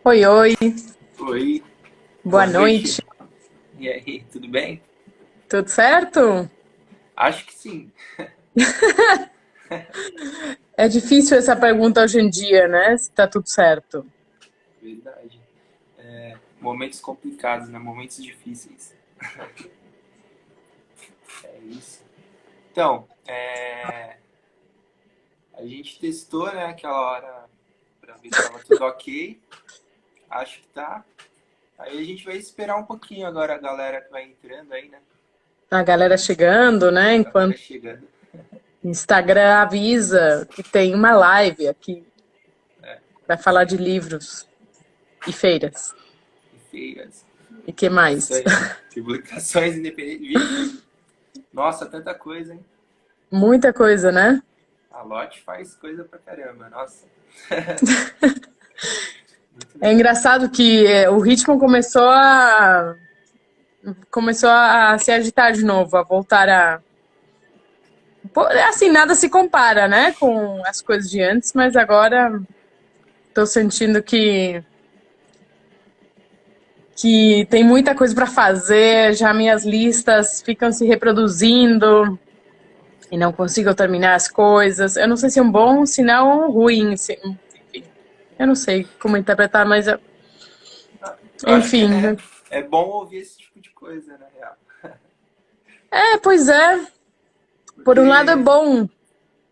Oi, oi, Oi, boa boa noite. noite. E aí, tudo bem? Tudo certo? Acho que sim, É difícil essa pergunta hoje em dia, né? Se tá tudo certo. verdade. Momentos complicados, né? Momentos difíceis. É isso. Então, a gente testou, né, aquela hora pra ver se tava tudo ok. Acho que tá. Aí a gente vai esperar um pouquinho agora a galera que vai entrando aí, né? A galera chegando, né? A galera Enquanto chegando. o Instagram avisa que tem uma live aqui para falar de livros e feiras. E feiras, E que mais? publicações independentes. Vixe, nossa, tanta coisa, hein? Muita coisa, né? A Lotte faz coisa pra caramba, nossa. Muito É legal. engraçado que o ritmo começou a se agitar de novo, a voltar a. Assim, nada se compara, né, com as coisas de antes, mas agora tô sentindo que tem muita coisa para fazer, já minhas listas ficam se reproduzindo e não consigo terminar as coisas. Eu não sei se é um bom sinal ou um ruim, enfim. Eu não sei como interpretar, mas Eu acho que enfim. é bom ouvir esse tipo de coisa, na real. Pois é. Por um lado é Porque. bom,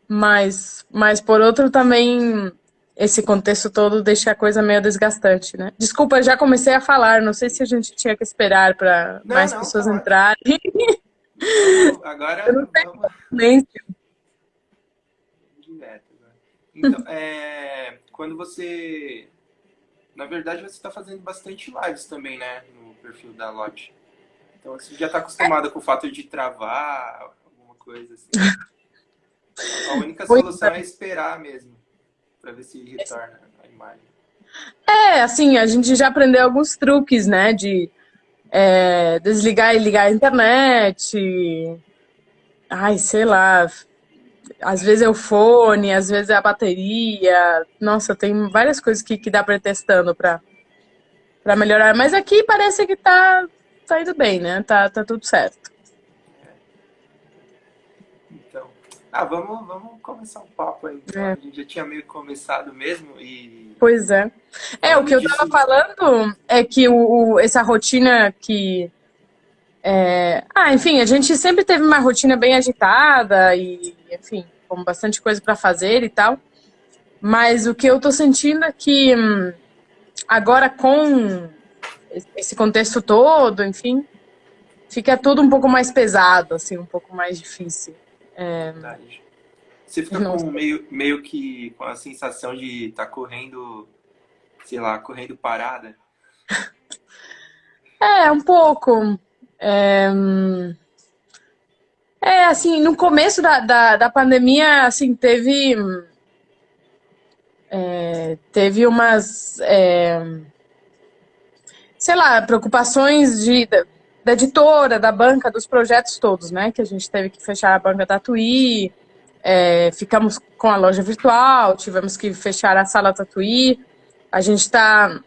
mas por outro também esse contexto todo deixa a coisa meio desgastante, né? Desculpa, já comecei a falar, não sei se a gente tinha que esperar para Não, mais não, pessoas tá ótimo. entrarem. Vamos. Eu não Agora sei vamos silêncio. direto. Agora. Então, quando você. Na verdade, você está fazendo bastante lives também, né? No perfil da Lotte. Então você já está acostumada com o fato de travar, alguma coisa assim. A única Pois solução é esperar mesmo, para ver se retorna a imagem. assim, a gente já aprendeu alguns truques, né? De desligar e ligar a internet. Ai, sei lá. Às vezes é o fone, às vezes é a bateria. Nossa, tem várias coisas que dá para ir testando para melhorar. Mas aqui parece que tá indo bem, né? Tá tudo certo. Então, vamos começar um papo aí, então. É, A gente já tinha meio começado mesmo e pois é. O falando que eu tava disso, falando é que essa rotina que. Enfim, a gente sempre teve uma rotina bem agitada e, enfim, com bastante coisa para fazer e tal. Mas o que eu tô sentindo é que agora com esse contexto todo, enfim, fica tudo um pouco mais pesado, assim, um pouco mais difícil. verdade. Você Eu fica não com sei. meio que com a sensação de estar correndo, sei lá, correndo parada. Um pouco. É, assim, no começo da pandemia, assim, teve umas, sei lá, preocupações da editora, da banca, dos projetos todos, né? Que a gente teve que fechar a banca da Tatuí, ficamos com a loja virtual, tivemos que fechar a sala Tatuí. A gente está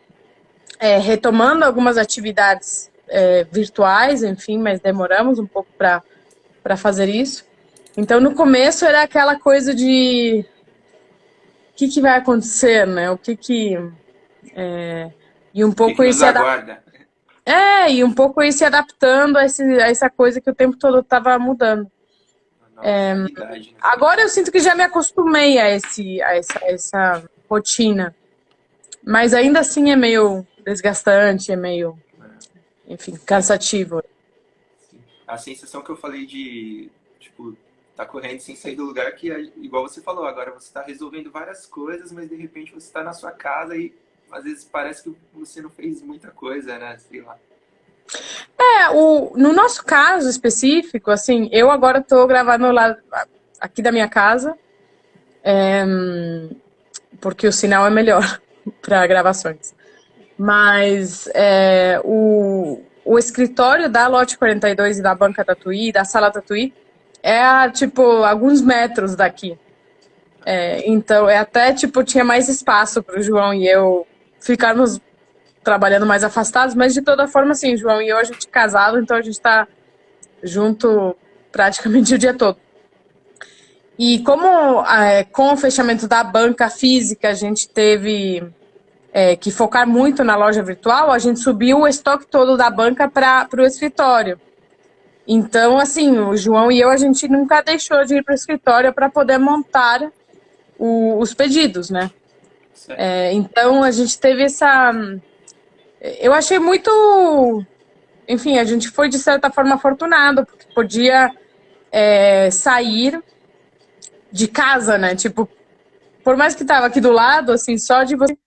retomando algumas atividades virtuais, enfim, mas demoramos um pouco para fazer isso. Então, no começo era aquela coisa de o que vai acontecer, né? E um O que pouco que ir nos se adaptando. aguarda? E um pouco ir se adaptando a essa coisa que o tempo todo estava mudando. A nova realidade, né? Agora eu sinto que já me acostumei a essa rotina, mas ainda assim é meio desgastante, é meio, enfim, É, cansativo. sim. A sensação que eu falei de, tipo, tá correndo sem sair do lugar, que igual você falou, agora você tá resolvendo várias coisas, mas de repente você tá na sua casa e às vezes parece que você não fez muita coisa, né? Sei lá. No nosso caso específico, assim, eu agora estou gravando lá aqui da minha casa, porque o sinal é melhor para gravações. Mas o escritório da Lote 42 e da Banca Tatuí, da Sala Tatuí, tipo, alguns metros daqui. Então, até, tipo, tinha mais espaço para o João e eu ficarmos trabalhando mais afastados, mas de toda forma, assim, João e eu, a gente é casado, então a gente tá junto praticamente o dia todo. E como com o fechamento da banca física, a gente teve que focar muito na loja virtual, a gente subiu o estoque todo da banca para o escritório. Então, assim, o João e eu, a gente nunca deixou de ir para o escritório para poder montar os pedidos, né? Então, a gente teve essa... Eu achei muito... Enfim, a gente foi, de certa forma, afortunado, porque podia sair de casa, né? Tipo, por mais que estava aqui do lado, assim, só de você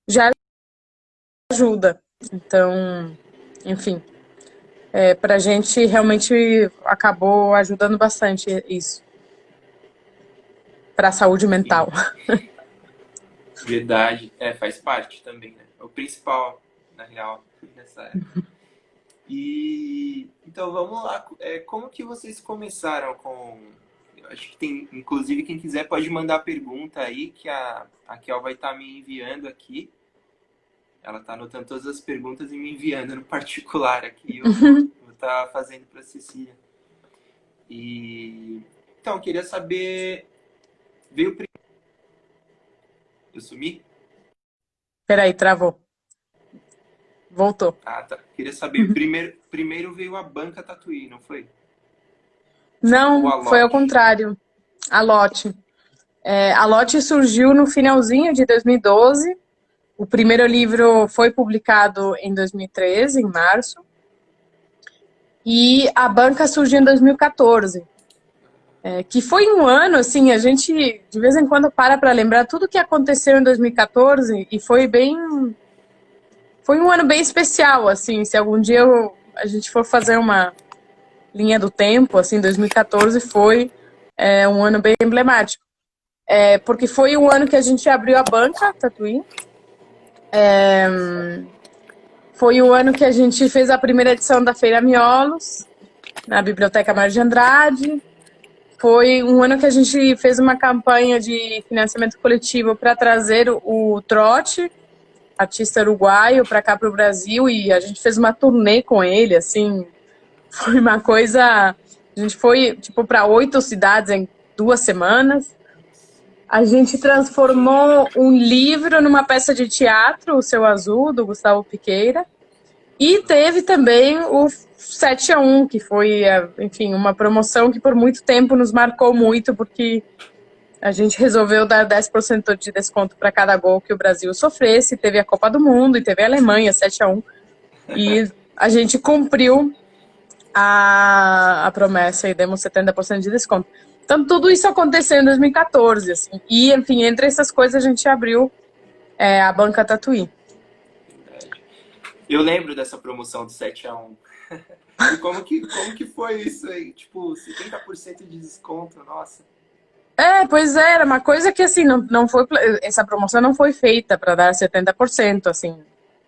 já ajuda. Então, enfim, pra gente realmente acabou ajudando bastante isso. Pra saúde mental. Verdade. Faz parte também, né? É o principal, na real, nessa época. E então vamos lá. Como que vocês começaram com... Eu acho que tem, inclusive, quem quiser pode mandar pergunta aí, que a Kel vai estar me enviando aqui. Ela está anotando todas as perguntas e me enviando no particular aqui. Eu vou estar fazendo para a Cecília. Então, eu queria saber... Veio primeiro... Eu sumi? Peraí, travou. Voltou. Ah, tá. Queria saber, primeiro veio a banca Tatuí, não foi? Não, foi ao contrário. A Lotte. A Lotte surgiu no finalzinho de 2012. O primeiro livro foi publicado em 2013, em março. E a banca surgiu em 2014. Que foi um ano, assim, a gente de vez em quando para lembrar tudo que aconteceu em 2014 e foi um ano bem especial, assim, se algum dia a gente for fazer uma linha do tempo, assim, 2014 foi um ano bem emblemático. Porque foi o ano que a gente abriu a banca Tatuí. Foi o ano que a gente fez a primeira edição da Feira Miolos, na Biblioteca Mário de Andrade. Foi um ano que a gente fez uma campanha de financiamento coletivo para trazer o Trote, artista uruguaio, para cá, para o Brasil, e a gente fez uma turnê com ele, assim, foi uma coisa... A gente foi, tipo, para 8 cidades em 2 semanas. A gente transformou um livro numa peça de teatro, O Seu Azul, do Gustavo Piqueira. E teve também o 7x1, que foi, enfim, uma promoção que por muito tempo nos marcou muito, porque a gente resolveu dar 10% de desconto para cada gol que o Brasil sofresse. Teve a Copa do Mundo e teve a Alemanha, 7x1. E a gente cumpriu a promessa e demos 70% de desconto. Então, tudo isso aconteceu em 2014, assim. E, enfim, entre essas coisas, a gente abriu a banca Tatuí. Eu lembro dessa promoção do 7x1. E como que foi isso aí? Tipo, 70% de desconto, nossa. Pois é, era uma coisa que, assim, não foi... Essa promoção não foi feita para dar 70%, assim.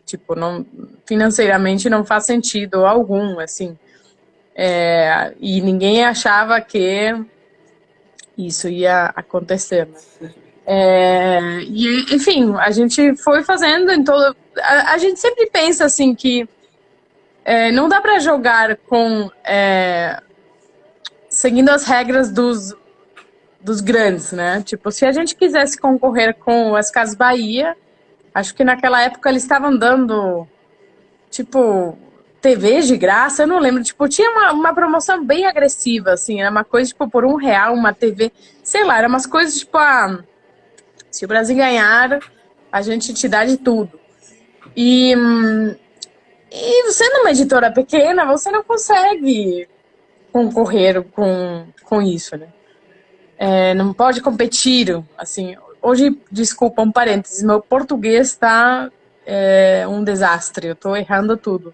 Tipo, não, financeiramente não faz sentido algum, assim. E ninguém achava que isso ia acontecer, né? E, enfim, a gente foi fazendo em todo... A gente sempre pensa, assim, que não dá para jogar com... seguindo as regras dos grandes, né? Tipo, se a gente quisesse concorrer com as Casas Bahia, acho que naquela época eles estavam dando, tipo, TV de graça, eu não lembro. Tipo, tinha uma promoção bem agressiva, assim, era uma coisa, tipo, por R$1, uma TV, sei lá, era umas coisas, tipo, se o Brasil ganhar, a gente te dá de tudo. E sendo uma editora pequena, você não consegue concorrer com isso, né? Não pode competir, assim. Hoje, desculpa, um parênteses, meu português está um desastre, eu estou errando tudo.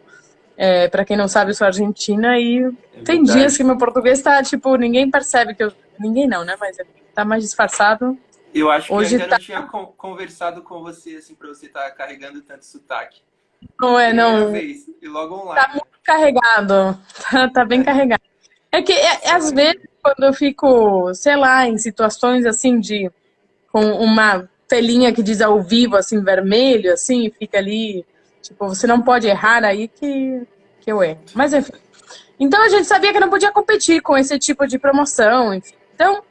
Para quem não sabe, eu sou argentina e tem dias que meu português está, tipo, ninguém percebe que eu... Ninguém não, né? Mas tá mais disfarçado. Eu acho que hoje eu ainda não tinha conversado com você, assim, para você estar carregando tanto sotaque. Não é, não. Vez, e logo online. Tá muito carregado, tá bem carregado. É que, às vezes, quando eu fico, sei lá, em situações, assim, com uma telinha que diz ao vivo, assim, vermelho, assim, fica ali Tipo, você não pode errar aí que eu erro. Mas enfim. Então a gente sabia que não podia competir com esse tipo de promoção, enfim. Então, o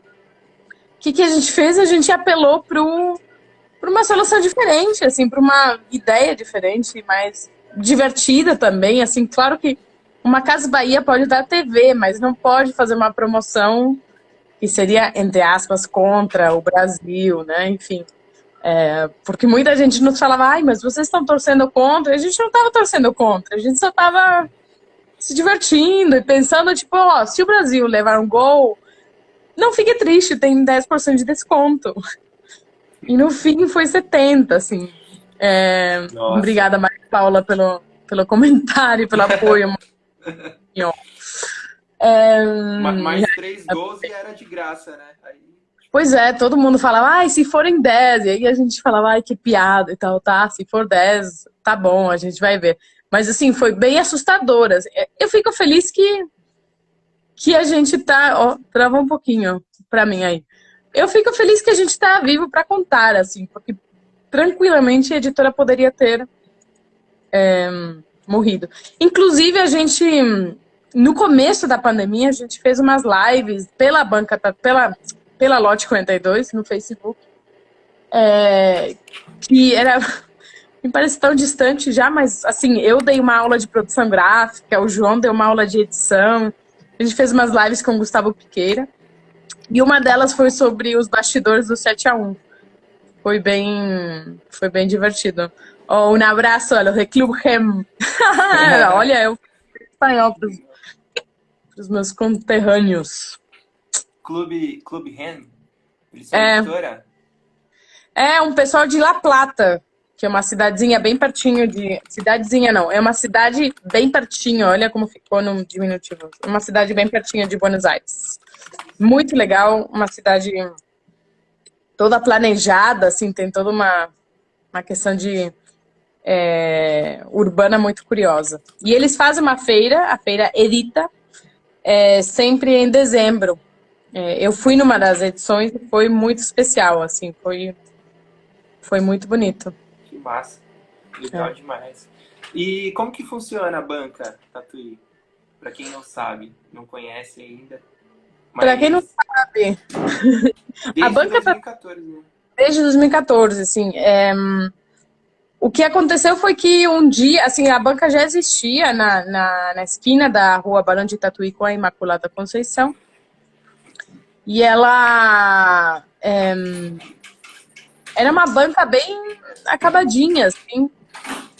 que a gente fez? A gente apelou para uma solução diferente, assim, para uma ideia diferente, mais divertida também, assim, claro que uma Casa Bahia pode dar TV, mas não pode fazer uma promoção que seria, entre aspas, contra o Brasil, né, enfim. Porque muita gente nos falava, ai, mas vocês estão torcendo contra, e a gente não estava torcendo contra, a gente só estava se divertindo e pensando, tipo, ó, se o Brasil levar um gol, não fique triste, tem 10% de desconto. E no fim foi 70%, assim. Nossa. Obrigada, Maria Paula, pelo comentário, pelo apoio. Mais 3 gols e era de graça, né? Aí... Pois é, todo mundo falava, ai, se forem 10, e aí a gente falava, ai, que piada e tal, tá, se for 10, tá bom, a gente vai ver. Mas assim, foi bem assustador. Assim. Eu fico feliz que a gente tá, ó, travou um pouquinho pra mim aí. Eu fico feliz que a gente tá vivo pra contar, assim, porque tranquilamente a editora poderia ter morrido. Inclusive, a gente, no começo da pandemia, a gente fez umas lives pela banca, pela Lote 42 no Facebook, que era, me parece tão distante já, mas assim, eu dei uma aula de produção gráfica, o João deu uma aula de edição, a gente fez umas lives com o Gustavo Piqueira, e uma delas foi sobre os bastidores do 7-1. Foi bem divertido. Oh, um abraço a los de Club Hem. Olha, eu espanhol para os meus conterrâneos. Clube Ren? Eles são editora? É um pessoal de La Plata, que é uma cidadezinha bem pertinho de... Cidadezinha não, é uma cidade bem pertinho. Olha como ficou no diminutivo. Uma cidade bem pertinho de Buenos Aires. Muito legal, uma cidade toda planejada, assim, tem toda uma questão de urbana muito curiosa. E eles fazem uma feira, a feira Edita, sempre em dezembro. Eu fui numa das edições e foi muito especial, assim, foi muito bonito. Que massa. Legal demais. E como que funciona a banca Tatuí? Para quem não sabe, não conhece ainda. Para quem não sabe, a banca 2014, né? Desde 2014, assim. O que aconteceu foi que um dia, assim, a banca já existia na esquina da rua Barão de Tatuí com a Imaculada Conceição. E ela era uma banca bem acabadinha, assim.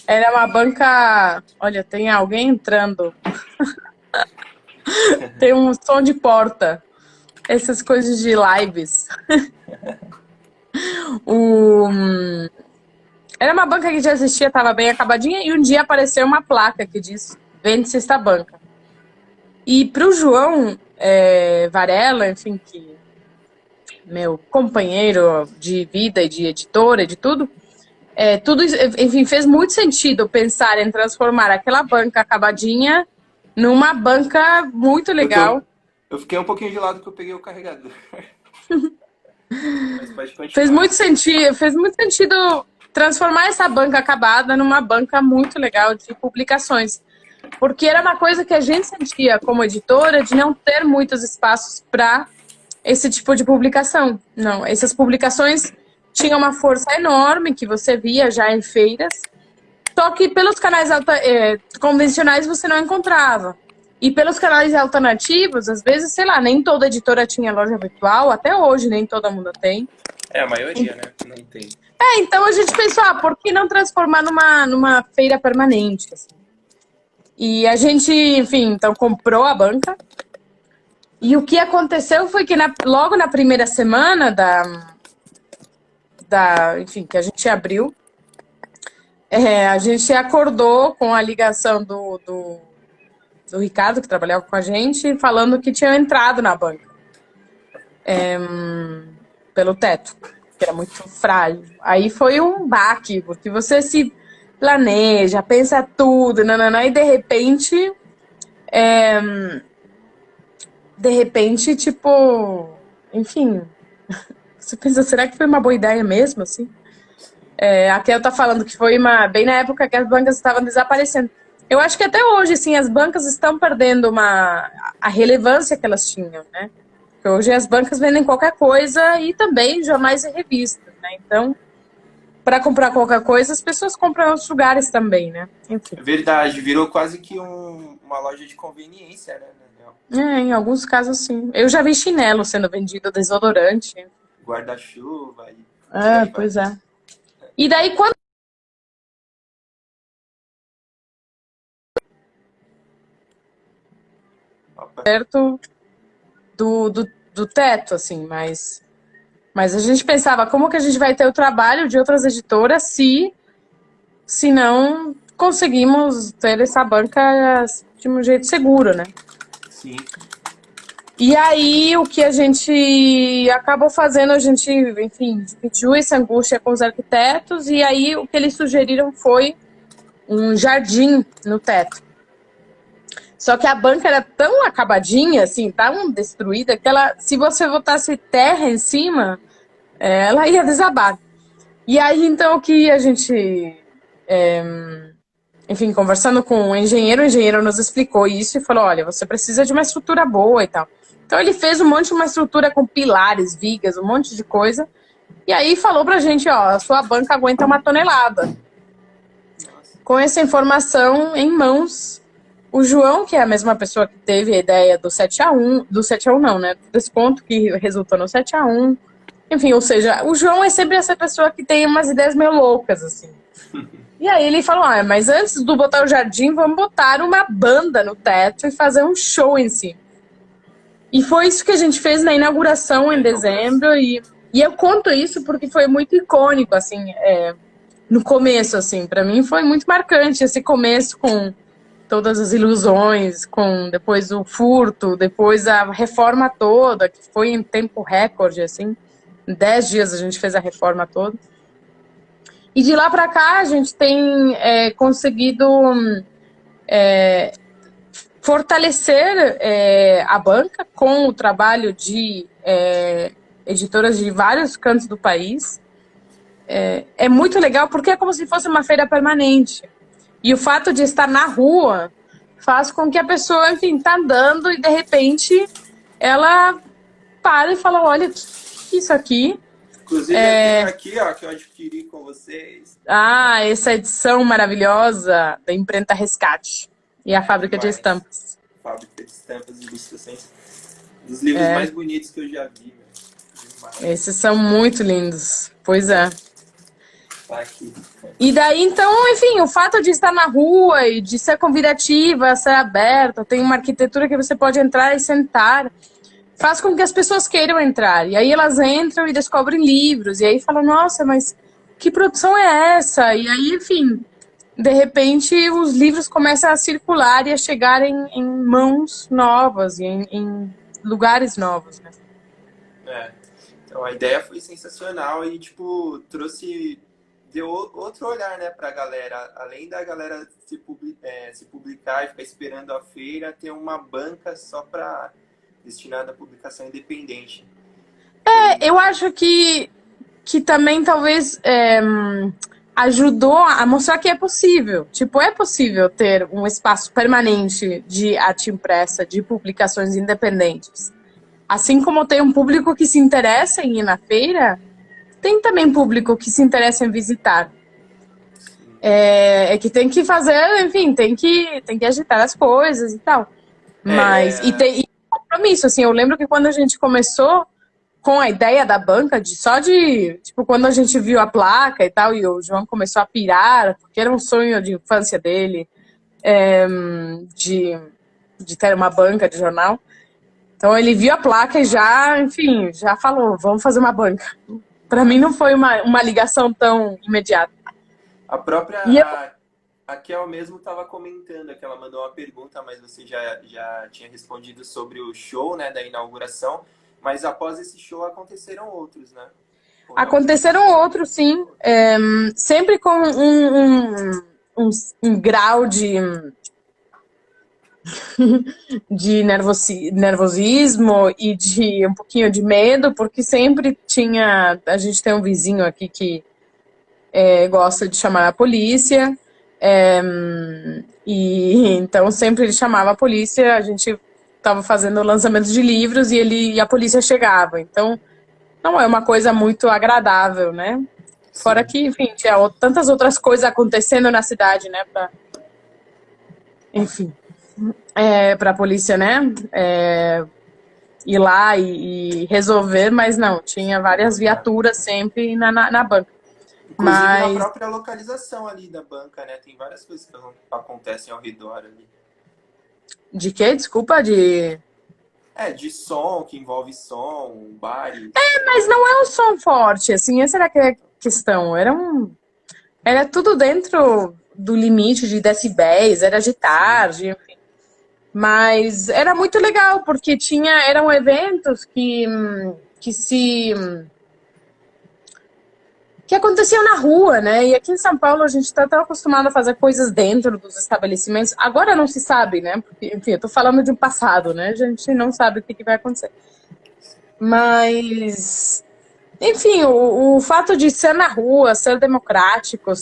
Era uma banca... Olha, tem alguém entrando. Tem um som de porta. Essas coisas de lives. Era uma banca que já existia, estava bem acabadinha, e um dia apareceu uma placa que diz, vende-se esta banca. E para o João Varela, enfim, que meu companheiro de vida e de editora e de tudo, tudo, enfim, fez muito sentido pensar em transformar aquela banca acabadinha numa banca muito legal. Eu fiquei um pouquinho de lado que eu peguei o carregador. Mas pode continuar. Fez muito sentido transformar essa banca acabada numa banca muito legal de publicações. Porque era uma coisa que a gente sentia como editora de não ter muitos espaços para esse tipo de publicação. Não, essas publicações tinham uma força enorme que você via já em feiras, só que pelos canais convencionais você não encontrava. E pelos canais alternativos, às vezes, sei lá, nem toda editora tinha loja virtual, até hoje nem todo mundo tem. A maioria, né? Não tem. Então a gente pensou, por que não transformar numa feira permanente? Assim? E a gente, enfim, então comprou a banca. E o que aconteceu foi que logo na primeira semana enfim, que a gente abriu, a gente acordou com a ligação do Ricardo, que trabalhava com a gente, falando que tinha entrado na banca. Pelo teto, que era muito frágil. Aí foi um baque, porque você se planeja, pensa tudo, e de repente, tipo, enfim, você pensa, será que foi uma boa ideia mesmo, assim? A Kel tá falando que foi bem na época que as bancas estavam desaparecendo. Eu acho que até hoje, assim, as bancas estão perdendo a relevância que elas tinham, né? Porque hoje as bancas vendem qualquer coisa e também jornais e revistas, né? Então, para comprar qualquer coisa, as pessoas compram em outros lugares também, né? Enfim. É verdade, virou quase que uma loja de conveniência, né, Daniel? Em alguns casos, sim. Eu já vi chinelo sendo vendido, desodorante. Guarda-chuva e por aí vai. Pois é. E daí, quando Opa. perto do teto, assim, mas a gente pensava, como que a gente vai ter o trabalho de outras editoras se não conseguimos ter essa banca de um jeito seguro, né? Sim. E aí, o que a gente acabou fazendo, a gente, enfim, dividiu essa angústia com os arquitetos, e aí o que eles sugeriram foi um jardim no teto. Só que a banca era tão acabadinha, assim, tão destruída, que ela, se você botasse terra em cima, ela ia desabar. E aí, então, o que a gente... enfim, conversando com o engenheiro nos explicou isso e falou, olha, você precisa de uma estrutura boa e tal. Então ele fez um monte de uma estrutura com pilares, vigas, um monte de coisa. E aí falou pra gente, ó, a sua banca aguenta 1 tonelada. Com essa informação em mãos, o João, que é a mesma pessoa que teve a ideia do 7-1, do 7-1 não, né? Do desconto que resultou no 7-1. Enfim, ou seja, o João é sempre essa pessoa que tem umas ideias meio loucas, assim. E aí ele falou, mas antes do botar o jardim, vamos botar uma banda no teto e fazer um show em si. E foi isso que a gente fez na inauguração em dezembro. E eu conto isso porque foi muito icônico, assim, no começo, assim. Pra mim foi muito marcante esse começo com todas as ilusões, com depois o furto, depois a reforma toda, que foi em tempo recorde, assim. Em 10 dias a gente fez a reforma toda. E de lá para cá a gente tem conseguido fortalecer a banca com o trabalho de editoras de vários cantos do país. É muito legal porque é como se fosse uma feira permanente. E o fato de estar na rua faz com que a pessoa, enfim, tá andando e de repente ela para e fala, olha, o que é isso aqui? Inclusive, eu tenho aqui, ó, que eu adquiri com vocês. Essa edição maravilhosa da Imprenta Rescate e a Fábrica de Estampas. Fábrica de Estampas e Ilustrações. Dos livros mais bonitos que eu já vi, demais. Esses são muito lindos. Pois é. Tá aqui. E daí, então, enfim, o fato de estar na rua e de ser convidativa, ser aberta, tem uma arquitetura que você pode entrar e sentar, faz com que as pessoas queiram entrar. E aí elas entram e descobrem livros. E aí falam, nossa, mas que produção é essa? E aí, enfim, de repente os livros começam a circular e a chegar em mãos novas, em lugares novos, né? Então a ideia foi sensacional e, tipo, deu outro olhar, né, pra galera. Além da galera se publicar e ficar esperando a feira, ter uma banca só destinada à publicação independente. Eu acho que também talvez ajudou a mostrar que é possível. Tipo, é possível ter um espaço permanente de arte impressa, de publicações independentes. Assim como tem um público que se interessa em ir na feira, tem também público que se interessa em visitar. É que tem que fazer, enfim, tem que agitar as coisas e tal. Mas, e tem compromisso, assim, eu lembro que quando a gente começou com a ideia da banca, tipo, quando a gente viu a placa e tal, e o João começou a pirar, porque era um sonho de infância dele, de ter uma banca de jornal. Então ele viu a placa e já, enfim, já falou, vamos fazer uma banca. Para mim não foi uma ligação tão imediata. A própria a Kel mesmo estava comentando, que ela mandou uma pergunta, mas você já tinha respondido sobre o show, né, da inauguração. Mas após esse show aconteceram outros, né? Aconteceram outros, sim. Sempre com um grau de nervosismo e de um pouquinho de medo, porque sempre a gente tem um vizinho aqui que gosta de chamar a polícia. É, e então sempre ele chamava a polícia, a gente estava fazendo lançamentos de livros e a polícia chegava. Então não é uma coisa muito agradável, né? Fora Sim. que, enfim, tinha tantas outras coisas acontecendo na cidade, né? Enfim, para a polícia, né? Ir lá e resolver, mas não, tinha várias viaturas sempre na banca. Inclusive na Mas própria localização ali da banca, né? Tem várias coisas que acontecem ao redor ali. de quê? Desculpa, de. De som, que envolve som, bares. Mas não é um som forte, assim, essa era a questão. Era tudo dentro do limite de decibéis, era de Sim. tarde, enfim. Mas era muito legal, porque eram eventos que aconteciam na rua, né? E aqui em São Paulo a gente está tão acostumado a fazer coisas dentro dos estabelecimentos. Agora não se sabe, né? Porque, enfim, eu tô falando de um passado, né? A gente não sabe o que vai acontecer. Mas, enfim, o fato de ser na rua, ser democrático,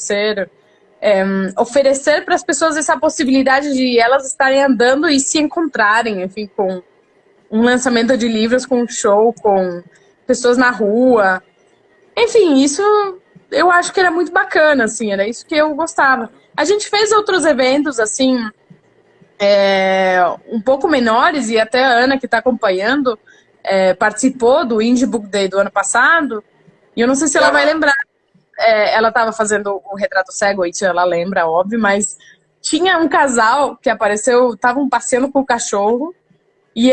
oferecer para as pessoas essa possibilidade de elas estarem andando e se encontrarem, enfim, com um lançamento de livros, com um show, com pessoas na rua. Enfim, isso eu acho que era muito bacana, assim, era isso que eu gostava. A gente fez outros eventos, assim, um pouco menores, e até a Ana, que está acompanhando, participou do Indie Book Day do ano passado, e eu não sei se ela vai lembrar. Ela estava fazendo o Retrato Cego, isso ela lembra, óbvio, mas tinha um casal que apareceu, estavam passeando com o cachorro, e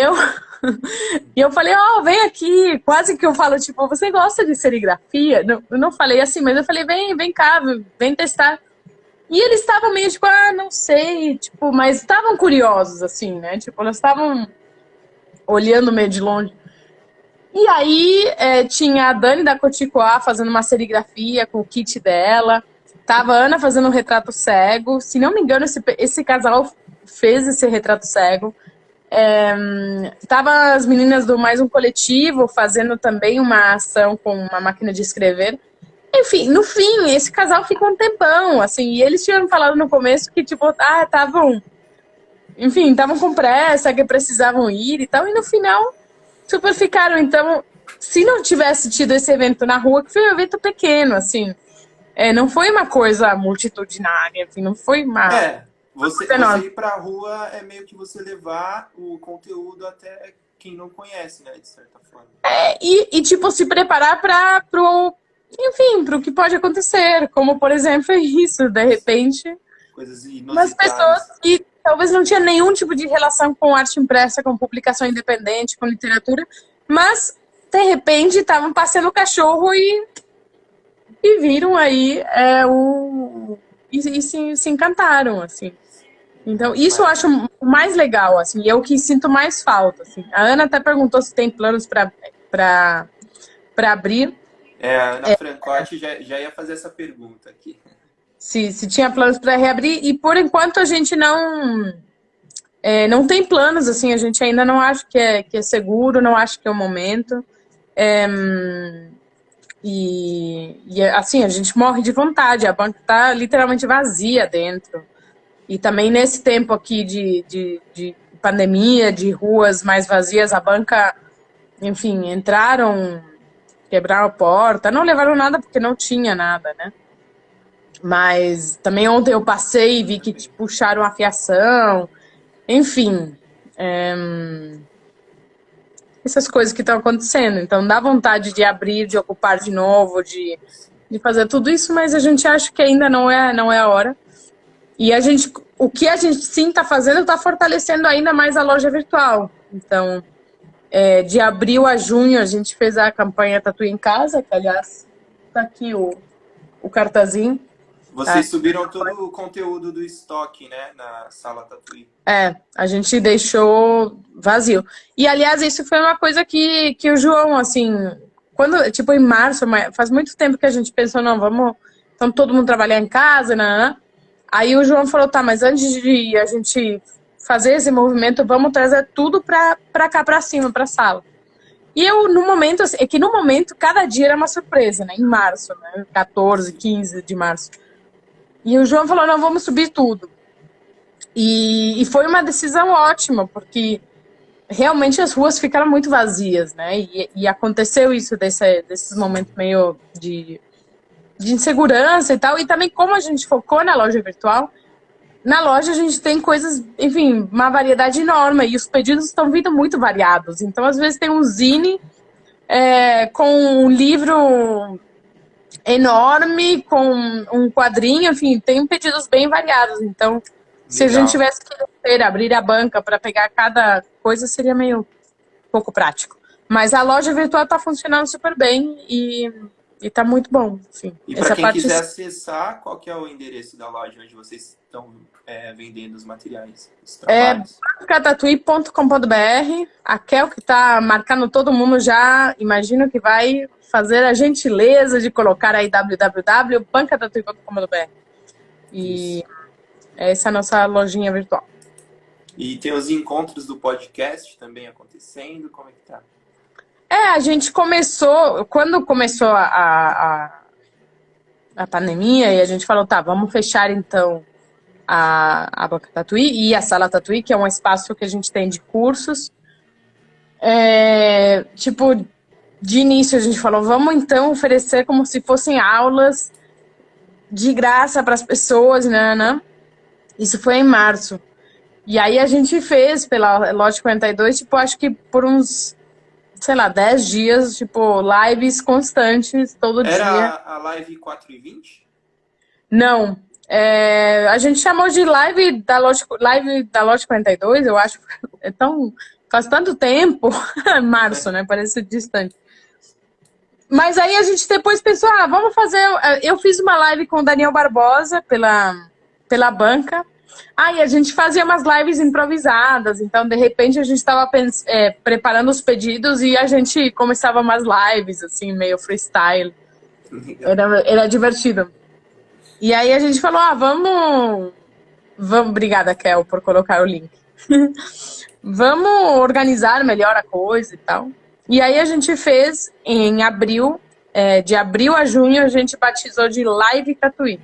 eu falei, vem aqui, quase que eu falo, tipo, você gosta de serigrafia? Não, eu não falei assim, mas eu falei, vem cá, vem testar. E eles estavam meio, tipo, não sei, tipo, mas estavam curiosos, assim, né? Tipo, elas estavam olhando meio de longe. E aí tinha a Dani da Coticoá fazendo uma serigrafia com o kit dela. Tava a Ana fazendo um retrato cego. Se não me engano, esse casal fez esse retrato cego. Tava as meninas do Mais Um Coletivo fazendo também uma ação com uma máquina de escrever. Enfim, no fim, esse casal ficou um tempão, assim, e eles tinham falado no começo que, tipo, estavam com pressa, que precisavam ir e tal, e no final super ficaram. Então, se não tivesse tido esse evento na rua, que foi um evento pequeno, assim, não foi uma coisa multitudinária, enfim, não foi uma Você coisa enorme. ir pra rua é meio que você levar o conteúdo até quem não conhece, né, de certa forma. E tipo, se preparar pro que pode acontecer, como, por exemplo, isso, de repente, Coisas umas pessoas inusitadas. que talvez não tinha nenhum tipo de relação com arte impressa, com publicação independente, com literatura, mas, de repente, estavam passeando o cachorro e viram aí e se encantaram, assim. Então, isso eu acho o mais legal, assim, e é o que sinto mais falta, assim. A Ana até perguntou se tem planos para abrir. A Ana Francotti já ia fazer essa pergunta aqui. Se tinha planos para reabrir, e por enquanto a gente não tem planos, assim, a gente ainda não acha que é seguro, não acha que é o momento. Assim, a gente morre de vontade, a banca está literalmente vazia dentro. E também nesse tempo aqui de pandemia, de ruas mais vazias, a banca, enfim, entraram, quebraram a porta, não levaram nada porque não tinha nada, né? Mas também ontem eu passei e vi que puxaram a fiação, enfim, essas coisas que estão acontecendo. Então dá vontade de abrir, de ocupar de novo, de fazer tudo isso, mas a gente acha que ainda não é a hora. E o que a gente sim está fazendo está fortalecendo ainda mais a loja virtual. Então, de abril a junho a gente fez a campanha Tatu em Casa, que aliás está aqui o cartazinho. Vocês subiram todo o conteúdo do estoque, né, na sala Tatuí. A gente deixou vazio. E, aliás, isso foi uma coisa que o João, assim, tipo, em março, faz muito tempo que a gente pensou, não, vamos todo mundo trabalhar em casa, né? Aí o João falou, tá, mas antes de a gente fazer esse movimento, vamos trazer tudo pra cá, pra cima, pra sala. E eu, no momento, assim, é que no momento, cada dia era uma surpresa, né? Em março, né? 14, 15 de março. E o João falou, não, vamos subir tudo. E foi uma decisão ótima, porque realmente as ruas ficaram muito vazias, né? E aconteceu isso desses momentos meio de insegurança e tal. E também como a gente focou na loja virtual, na loja a gente tem coisas, enfim, uma variedade enorme. E os pedidos estão vindo muito variados. Então, às vezes tem um zine com um livro enorme, com um quadrinho, enfim, tem pedidos bem variados. Então, se a gente Legal. tivesse que abrir a banca para pegar cada coisa, seria meio pouco prático. Mas a loja virtual está funcionando super bem e está muito bom. Assim. E para Essa quem parte quiser acessar, qual que é o endereço da loja onde vocês estão vendendo os materiais, os é trabalhos? bancatatuí.com.br. A Kel, que está marcando todo mundo já, imagino que vai fazer a gentileza de colocar aí www.bancatatuí.com.br. E Isso. essa é a nossa lojinha virtual. E tem os encontros do podcast também acontecendo, como é que tá? A gente começou, quando começou a pandemia, e a gente falou, tá, vamos fechar então a Banca Tatuí e a Sala Tatuí, que é um espaço que a gente tem de cursos. Tipo, de início a gente falou, vamos então oferecer como se fossem aulas de graça para as pessoas, né? Isso foi em março. E aí a gente fez pela Lote 42, tipo, acho que por uns, sei lá, 10 dias, tipo, lives constantes, todo dia. Era a live 4h20? Não. A gente chamou de live da Lote 42, eu acho. Faz tanto tempo, março, né? Parece distante. Mas aí a gente depois pensou, vamos fazer... Eu fiz uma live com o Daniel Barbosa pela banca. E a gente fazia umas lives improvisadas. Então, de repente, a gente estava preparando os pedidos e a gente começava umas lives, assim, meio freestyle. Era divertido. E aí a gente falou, vamos... Obrigada, Kel, por colocar o link. Vamos organizar melhor a coisa e tal. E aí a gente fez em abril, de abril a junho, a gente batizou de Live Tatuí.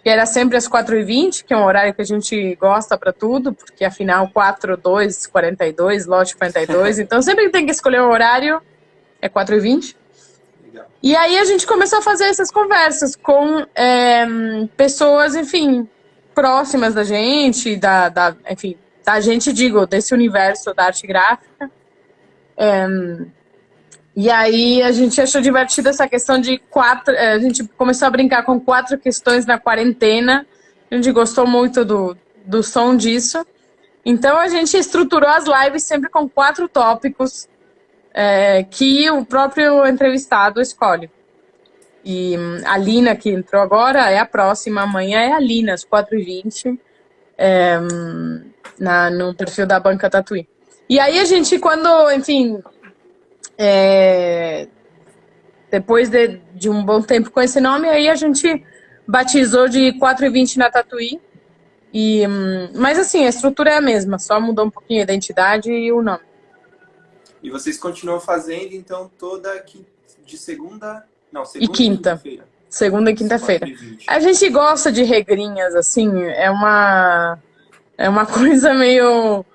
Que era sempre às 4h20, que é um horário que a gente gosta para tudo, porque afinal 4/2, 42, lote 42. Então sempre que tem que escolher um horário, é 4h20. Legal. E aí a gente começou a fazer essas conversas com pessoas, enfim, próximas da gente, enfim, da gente, digo, desse universo da arte gráfica. E aí a gente achou divertido essa questão de a gente começou a brincar com 4 questões na quarentena. A gente gostou muito do som disso. Então a gente estruturou as lives sempre com 4 tópicos que o próprio entrevistado escolhe. E a Lina, que entrou agora, é a próxima. Amanhã é a Lina, às 4h20, no perfil da Banca Tatuí. E aí a gente, quando, enfim... depois de um bom tempo com esse nome, aí a gente batizou de 4h20 na Tatuí. Mas assim, a estrutura é a mesma, só mudou um pouquinho a identidade e o nome. E vocês continuam fazendo, então, de segunda... Não, E quinta. Segunda e quinta-feira. 4h20. A gente gosta de regrinhas, assim, é uma coisa meio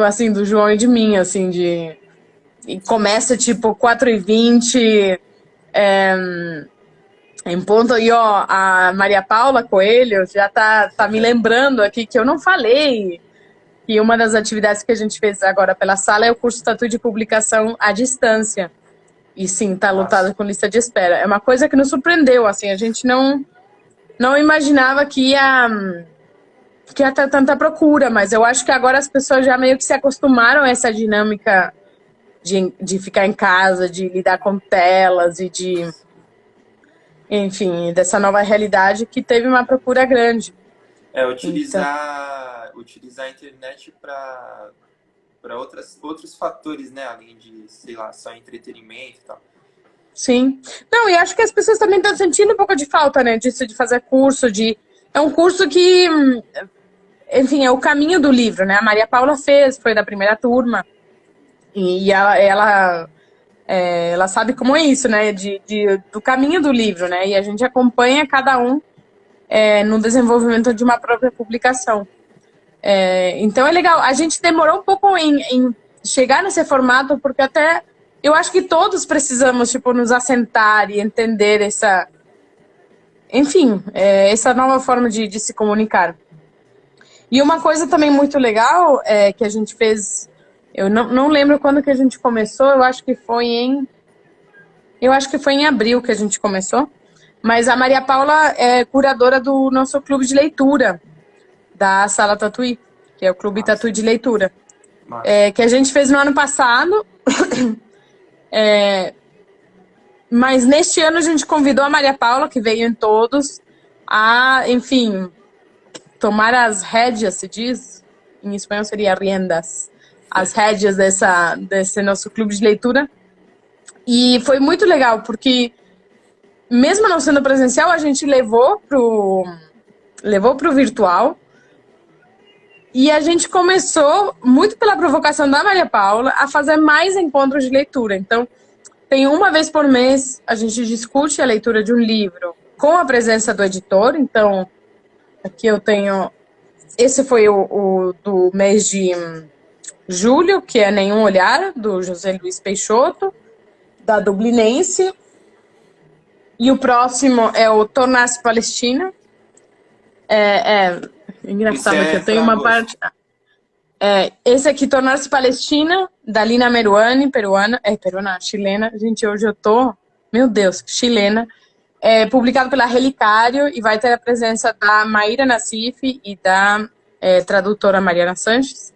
assim, do João e de mim, assim, e começa tipo 4h20 em ponto. E a Maria Paula Coelho já tá me lembrando aqui que eu não falei que uma das atividades que a gente fez agora pela sala é o curso Tatu de Publicação à Distância. E sim, tá lotado com lista de espera. É uma coisa que nos surpreendeu, assim, a gente não imaginava que ia ter tanta procura, mas eu acho que agora as pessoas já meio que se acostumaram a essa dinâmica de ficar em casa, de lidar com telas e enfim, dessa nova realidade que teve uma procura grande. Utilizar a internet para outros fatores, né? Além de, sei lá, só entretenimento e tal. Sim. Não, e acho que as pessoas também estão sentindo um pouco de falta, né? Disso, de fazer curso, É um curso que, enfim, é o caminho do livro, né? A Maria Paula foi da primeira turma. E ela sabe como é isso, né? Do caminho do livro, né? E a gente acompanha cada um no desenvolvimento de uma própria publicação. Então é legal. A gente demorou um pouco em chegar nesse formato, porque até eu acho que todos precisamos, tipo, nos assentar e entender enfim, essa nova forma de se comunicar. E uma coisa também muito legal que a gente fez, eu não lembro quando que a gente começou, eu acho que foi em abril que a gente começou, mas a Maria Paula é curadora do nosso clube de leitura, da Sala Tatuí, que é o Clube Massa, Tatuí de Leitura, massa. que a gente fez no ano passado, mas neste ano a gente convidou a Maria Paula, que veio em todos, a, enfim, tomar as rédeas, se diz, em espanhol seria riendas, as rédeas desse nosso clube de leitura. E foi muito legal, porque mesmo não sendo presencial, a gente levou pro virtual. E a gente começou, muito pela provocação da Maria Paula, a fazer mais encontros de leitura. Então, tem uma vez por mês, a gente discute a leitura de um livro com a presença do editor. Então, aqui eu tenho... Esse foi o do mês de julho, que é Nenhum Olhar, do José Luiz Peixoto, da Dublinense. E o próximo é o Tornar-se Palestina. É engraçado que eu tenho uma parte... esse aqui, Tornar-se Palestina, da Lina Meruane, chilena. Gente, hoje eu tô... Meu Deus, chilena. Publicado pela Relicário e vai ter a presença da Maíra Nassif e da tradutora Mariana Sanches.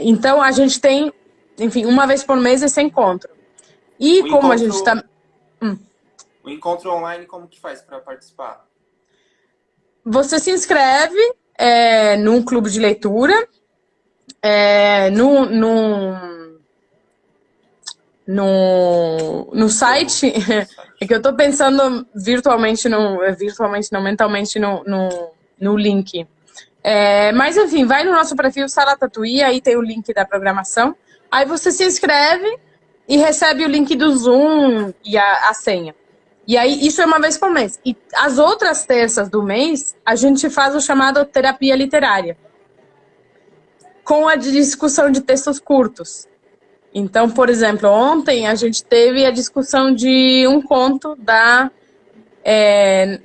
Então, a gente tem, enfim, uma vez por mês esse encontro. E como a gente está... O encontro online, como que faz para participar? Você se inscreve num clube de leitura, no site, é que eu estou pensando virtualmente não, mentalmente no link. Mas enfim, vai no nosso perfil Sala Tatuí, aí tem o link da programação, aí você se inscreve e recebe o link do Zoom e a senha. E aí, isso é uma vez por mês. E as outras terças do mês, a gente faz o chamado terapia literária, com a discussão de textos curtos. Então, por exemplo, ontem a gente teve a discussão de um conto da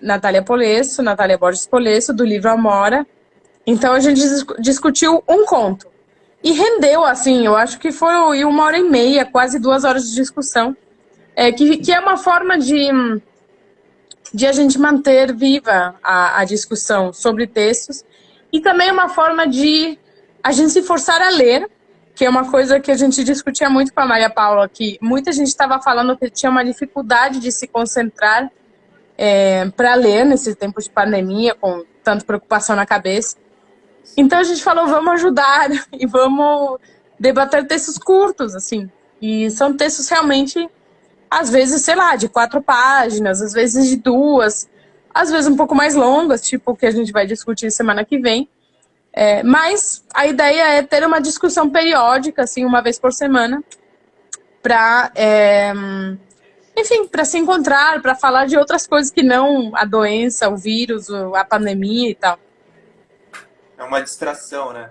Natália Borges Polesso, do livro Amora. Então, a gente discutiu um conto. E rendeu, assim, eu acho que foi 1h30, quase 2 horas de discussão. Que é uma forma de a gente manter viva a discussão sobre textos. E também é uma forma de a gente se forçar a ler, que é uma coisa que a gente discutia muito com a Maria Paula, que muita gente estava falando que tinha uma dificuldade de se concentrar para ler nesse tempo de pandemia, com tanta preocupação na cabeça. Então a gente falou, vamos ajudar e vamos debater textos curtos, assim. E são textos realmente, às vezes, sei lá, de 4 páginas, às vezes de 2, às vezes um pouco mais longas, tipo o que a gente vai discutir semana que vem. Mas a ideia é ter uma discussão periódica, assim, uma vez por semana, para, enfim, para se encontrar, para falar de outras coisas que não a doença, o vírus, a pandemia e tal. É uma distração, né?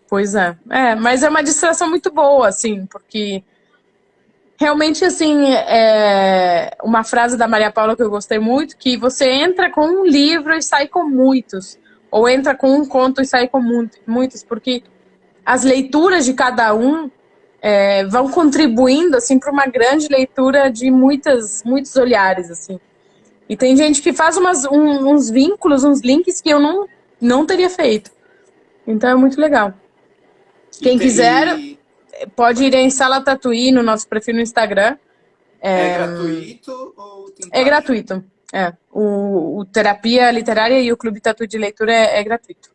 Pois é. Mas é uma distração muito boa, assim, porque realmente, assim, uma frase da Maria Paula que eu gostei muito, que você entra com um livro e sai com muitos. Ou entra com um conto e sai com muitos, porque as leituras de cada um vão contribuindo assim, para uma grande leitura de muitos olhares. Assim. E tem gente que faz uns vínculos, uns links que eu não teria feito. Então é muito legal. Quem quiser, pode ir em Sala Tatuí, no nosso perfil no Instagram. É gratuito ou tem taxa? É gratuito. O Terapia Literária e o Clube Tatu de Leitura é gratuito.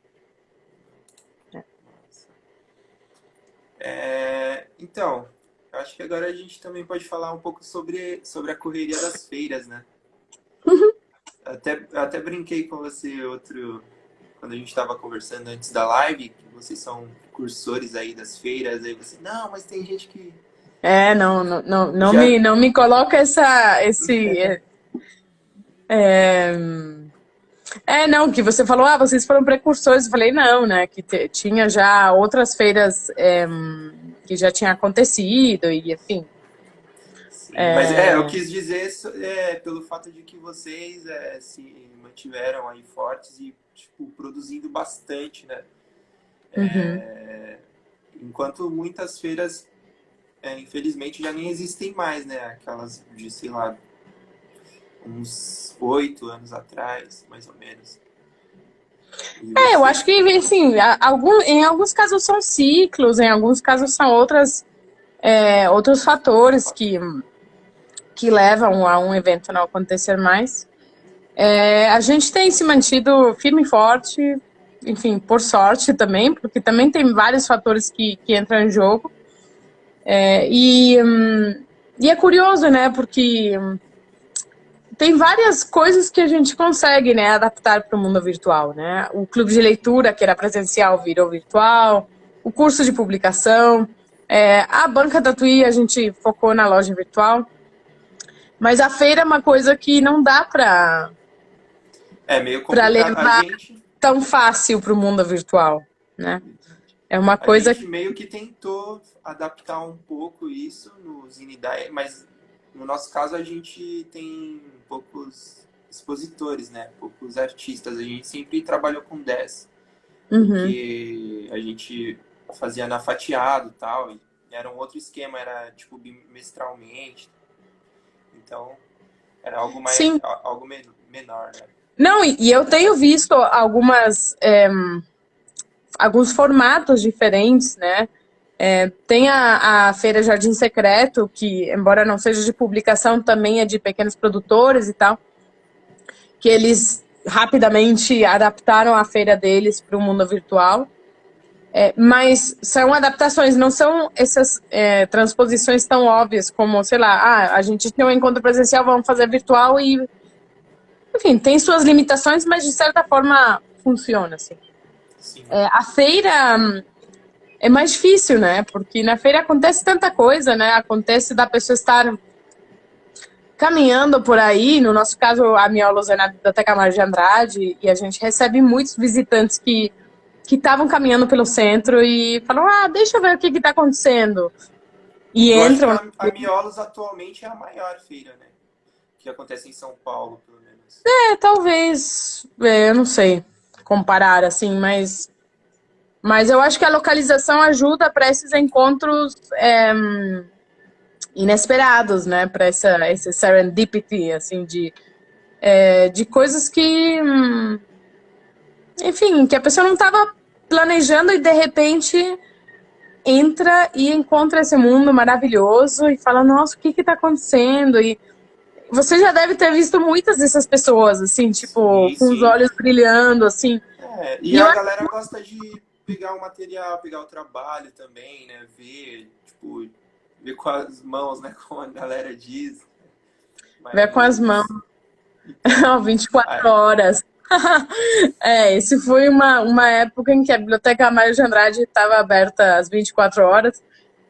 Então, eu acho que agora a gente também pode falar um pouco sobre a correria das feiras, né? Até brinquei com você quando a gente estava conversando antes da live, que vocês são cursores aí das feiras, aí você, não, mas tem gente que já... Não me coloca é, não, que você falou, vocês foram precursores. Eu falei, não, né, que tinha já outras feiras que já tinha acontecido, e enfim. Sim, mas eu quis dizer pelo fato de que vocês se mantiveram aí fortes e, tipo, produzindo bastante, né? Enquanto muitas feiras, infelizmente, já nem existem mais, né? Aquelas de, sei lá, uns 8 anos atrás, mais ou menos. Eu acho que, assim, em alguns casos são ciclos, em alguns casos são outros fatores que levam a um evento não acontecer mais. A gente tem se mantido firme e forte, enfim, por sorte também, porque também tem vários fatores que entram em jogo. E é curioso, né, porque tem várias coisas que a gente consegue, né, adaptar para o mundo virtual, né? O clube de leitura, que era presencial, virou virtual. O curso de publicação. A banca da TUI, a gente focou na loja virtual. Mas a feira é uma coisa que não dá para meio complicado. levar tão fácil para o mundo virtual, né? É uma coisa a gente meio que tentou adaptar um pouco isso no Zinidae, mas no nosso caso a gente tem poucos expositores, né? Poucos artistas. A gente sempre trabalhou com 10. Porque a gente fazia na fatiado e tal. E era um outro esquema, era tipo bimestralmente. Então, era algo mais algo menor, né? Não, e eu tenho visto alguns formatos diferentes, né? Tem a Feira Jardim Secreto, que, embora não seja de publicação, também é de pequenos produtores e tal, que eles rapidamente adaptaram a feira deles para o mundo virtual. Mas são adaptações, não são essas transposições tão óbvias como, sei lá, a gente tem um encontro presencial, vamos fazer virtual e... Enfim, tem suas limitações, mas de certa forma funciona, assim. A feira é mais difícil, né? Porque na feira acontece tanta coisa, né? Acontece da pessoa estar caminhando por aí. No nosso caso, a Miolos é na Biblioteca Mário de Andrade, e a gente recebe muitos visitantes que estavam caminhando pelo centro e falam, deixa eu ver o que está acontecendo. E eu entram... acho que a Miolos atualmente é a maior feira, né? Que acontece em São Paulo, pelo menos. Talvez, eu não sei comparar, assim, mas eu acho que a localização ajuda para esses encontros inesperados, né? Para esse serendipity, assim, de coisas que, enfim, que a pessoa não estava planejando e de repente entra e encontra esse mundo maravilhoso e fala, nossa, o que está acontecendo? E você já deve ter visto muitas dessas pessoas, assim, tipo, sim, com os olhos brilhando, assim. E a galera gosta de pegar o material, pegar o trabalho também, né? Ver com as mãos, né? Como a galera diz. Ver com as mãos. Então, 24 horas. Esse foi uma época em que a Biblioteca Mário de Andrade estava aberta às 24 horas.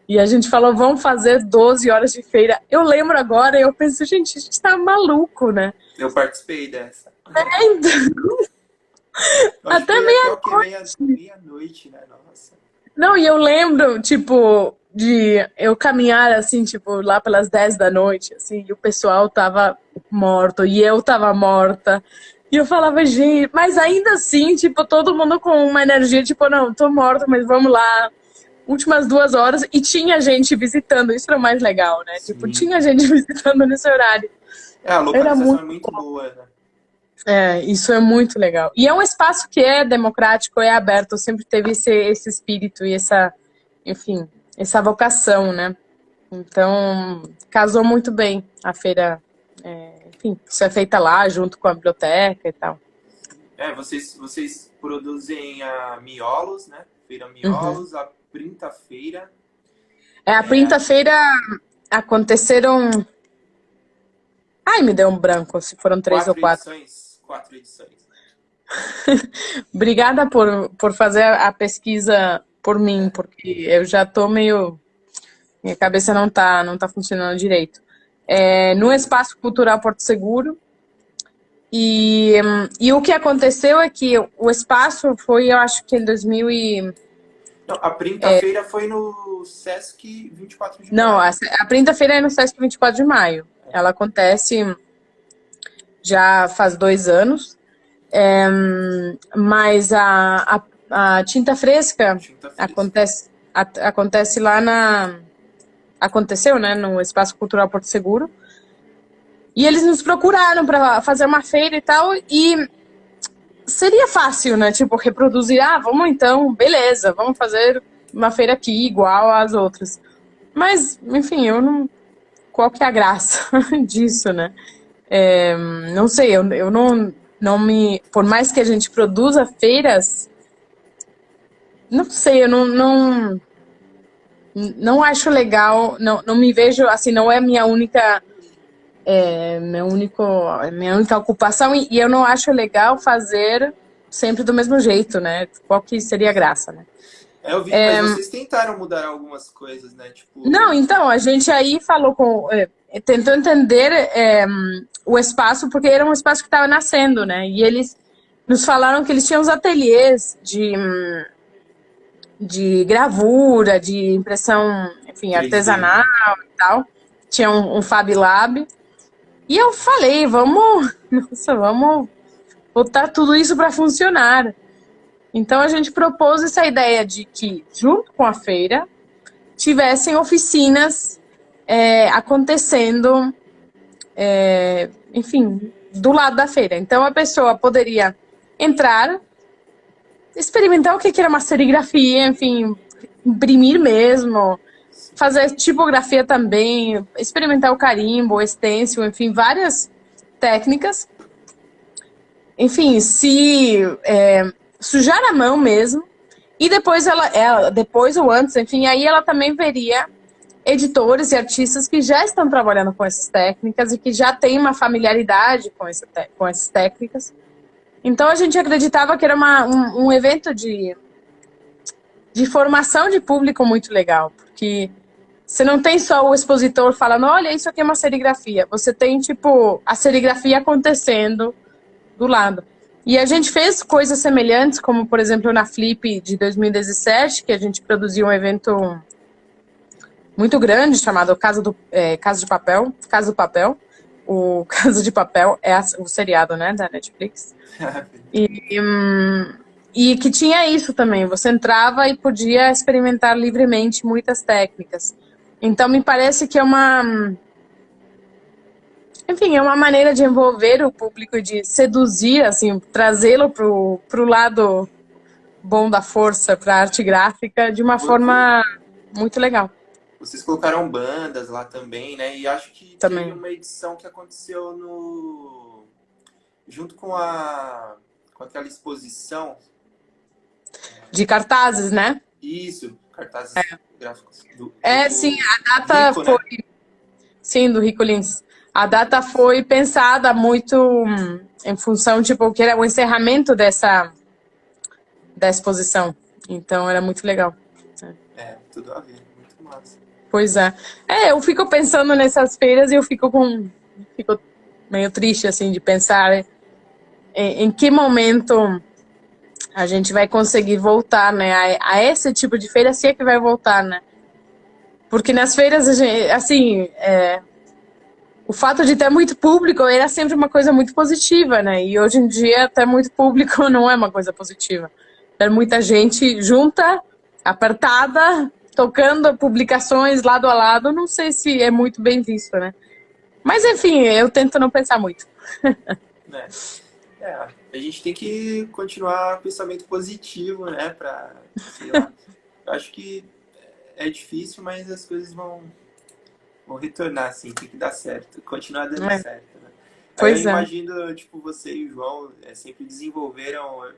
E a gente falou, vamos fazer 12 horas de feira. Eu lembro agora e eu pensei, gente, a gente tá maluco, né? Eu participei dessa. Então... Até meia-noite, né? Nossa. Não, e eu lembro, tipo, de eu caminhar, assim, tipo, lá pelas 10 da noite, assim, e o pessoal tava morto, e eu tava morta. E eu falava, gente, mas ainda assim, tipo, todo mundo com uma energia, tipo, não, tô morta, mas vamos lá. Últimas 2 horas, e tinha gente visitando, isso era o mais legal, né? Sim. Tipo, tinha gente visitando nesse horário. A localização é muito boa, né? Isso é muito legal. E é um espaço que é democrático, é aberto, sempre teve esse espírito e enfim, essa vocação, né? Então, casou muito bem a feira, enfim, isso é feita lá, junto com a biblioteca e tal. Vocês produzem a Miolos, né? Feira Miolos, a Printafeira. A Printafeira aconteceram... Ai, me deu um branco, se foram 3 ou 4. 4 edições. Obrigada por fazer a pesquisa por mim, porque eu já tô meio. Minha cabeça não tá funcionando direito. No Espaço Cultural Porto Seguro. E o que aconteceu é que o espaço foi, eu acho que em 2000 e... Não, a Printa-feira foi no Sesc 24 de Não, maio. a Printa-feira é no Sesc 24 de maio. Ela acontece já faz 2 anos. Mas a Tinta Fresca Tinta Fresca. acontece lá na... Aconteceu, né, no Espaço Cultural Porto Seguro. E eles nos procuraram para fazer uma feira e tal, e seria fácil, né? Tipo, reproduzir, vamos então, beleza, vamos fazer uma feira aqui igual às outras. Mas, enfim, eu não. Qual que é a graça disso, né? Não sei, eu não me. Por mais que a gente produza feiras, não sei, eu não acho legal, não me vejo, assim, não é minha única ocupação, e eu não acho legal fazer sempre do mesmo jeito, né? Qual que seria a graça, né? Eu vi, mas vocês tentaram mudar algumas coisas, né? Não, Tipo, então, a gente aí falou tentou entender o espaço, porque era um espaço que estava nascendo, né? E eles nos falaram que eles tinham os ateliês de gravura, de impressão, enfim, 3D, artesanal né? e tal. Tinha um Fab Lab. E eu falei, vamos botar tudo isso para funcionar. Então a gente propôs essa ideia de que, junto com a feira, tivessem oficinas acontecendo, enfim, do lado da feira. Então a pessoa poderia entrar, experimentar o que era uma serigrafia, enfim, imprimir mesmo, fazer tipografia também, experimentar o carimbo, o stencil, enfim, várias técnicas. Enfim, se sujar a mão mesmo. E depois depois ou antes, enfim, aí ela também veria editores e artistas que já estão trabalhando com essas técnicas e que já têm uma familiaridade com essas técnicas. Então a gente acreditava que era um evento de formação de público muito legal, porque você não tem só o expositor falando, olha, isso aqui é uma serigrafia. Você tem, tipo, a serigrafia acontecendo do lado. E a gente fez coisas semelhantes, como, por exemplo, na Flip de 2017, que a gente produziu um evento muito grande chamado Casa de Papel. Casa do Papel. O Casa de Papel é o seriado, né, da Netflix. E que tinha isso também. Você entrava e podia experimentar livremente muitas técnicas. Então, me parece que enfim, é uma maneira de envolver o público e de seduzir, assim, trazê-lo pro lado bom da força, para a arte gráfica, de uma forma muito legal vocês colocaram bandas lá também, né? E acho que teve também. uma edição que aconteceu no... Junto com aquela exposição. De cartazes, né? Isso, cartazes gráficos Sim, do a data Rico, foi, né? sim, do Rico Lins. A data foi pensada muito em função, tipo, que era o encerramento da exposição. Então, era muito legal. Tudo a ver, muito massa. Pois é. Eu fico pensando nessas feiras e eu fico meio triste, assim, de pensar em que momento a gente vai conseguir voltar, né, a esse tipo de feira, se é que vai voltar, né? Porque nas feiras, assim, o fato de ter muito público era sempre uma coisa muito positiva, né? E hoje em dia ter muito público não é uma coisa positiva. Ter muita gente junta, apertada, tocando publicações lado a lado, não sei se é muito bem visto, né? Mas enfim, eu tento não pensar muito. Né? A gente tem que continuar pensamento positivo, né? Sei lá. Eu acho que é difícil, mas as coisas vão retornar, assim, tem que dar certo, continuar dando É, certo, né? Aí eu pois é. imagino, tipo, você e o João sempre desenvolveram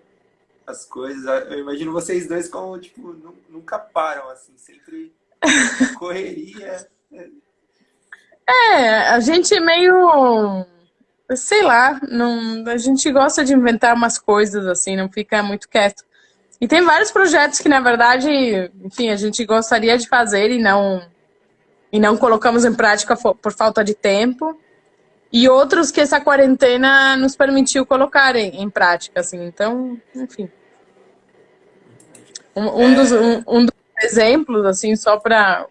as coisas. Eu imagino vocês dois como, tipo, nunca param, assim, sempre na correria. A gente é meio. sei lá, não, a gente gosta de inventar umas coisas assim, não fica muito quieto. E tem vários projetos que, na verdade, enfim, a gente gostaria de fazer e não colocamos em prática por falta de tempo. E outros que essa quarentena nos permitiu colocar em prática, assim. Então, enfim. Um dos exemplos, assim, só para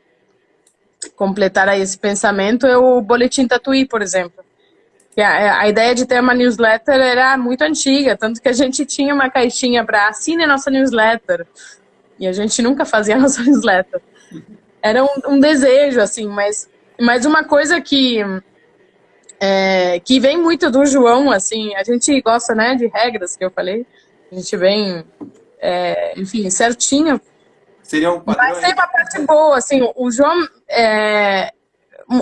completar aí esse pensamento, é o Boletim Tatuí, por exemplo. Que a ideia de ter uma newsletter era muito antiga, tanto que a gente tinha uma caixinha para assine a nossa newsletter. E a gente nunca fazia a nossa newsletter. Era um desejo, assim, mas uma coisa que vem muito do João, assim, a gente gosta, né, de regras, que eu falei. A gente vem, enfim, certinho. Seriam padrões. Mas tem uma parte boa, assim, o João,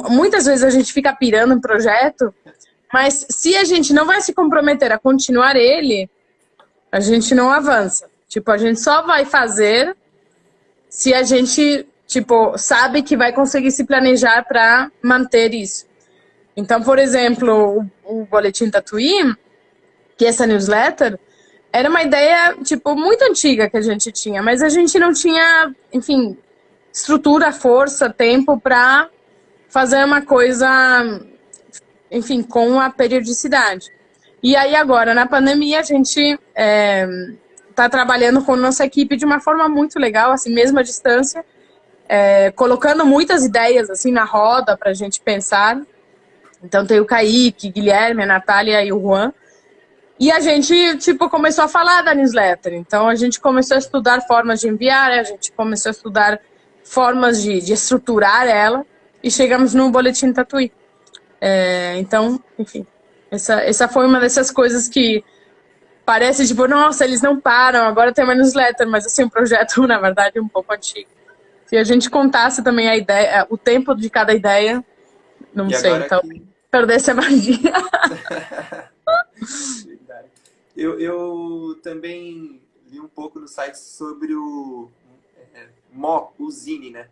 muitas vezes a gente fica pirando em projeto, mas se a gente não vai se comprometer a continuar ele, a gente não avança. Tipo, a gente só vai fazer se a gente, tipo, sabe que vai conseguir se planejar para manter isso. Então, por exemplo, o Boletim Tatuí, que é essa newsletter, era uma ideia, tipo, muito antiga que a gente tinha, mas a gente não tinha, enfim, estrutura, força, tempo para fazer uma coisa, enfim, com a periodicidade. E aí agora, na pandemia, a gente está trabalhando com nossa equipe de uma forma muito legal, assim, mesmo à distância, colocando muitas ideias, assim, na roda para a gente pensar. Então tem o Kaique, Guilherme, a Natália e o Juan. E a gente, tipo, começou a falar da newsletter. Então a gente começou a estudar formas de enviar, a gente começou a estudar formas de estruturar ela e chegamos no Boletim Tatuí. Então, enfim, essa foi uma dessas coisas que parece, tipo, nossa, eles não param, agora tem uma newsletter, mas assim, um projeto, na verdade, um pouco antigo. Se a gente contasse também a ideia, o tempo de cada ideia, não sei, então perdesse a magia. Eu também li um pouco no site sobre o Mo-Uzine, né?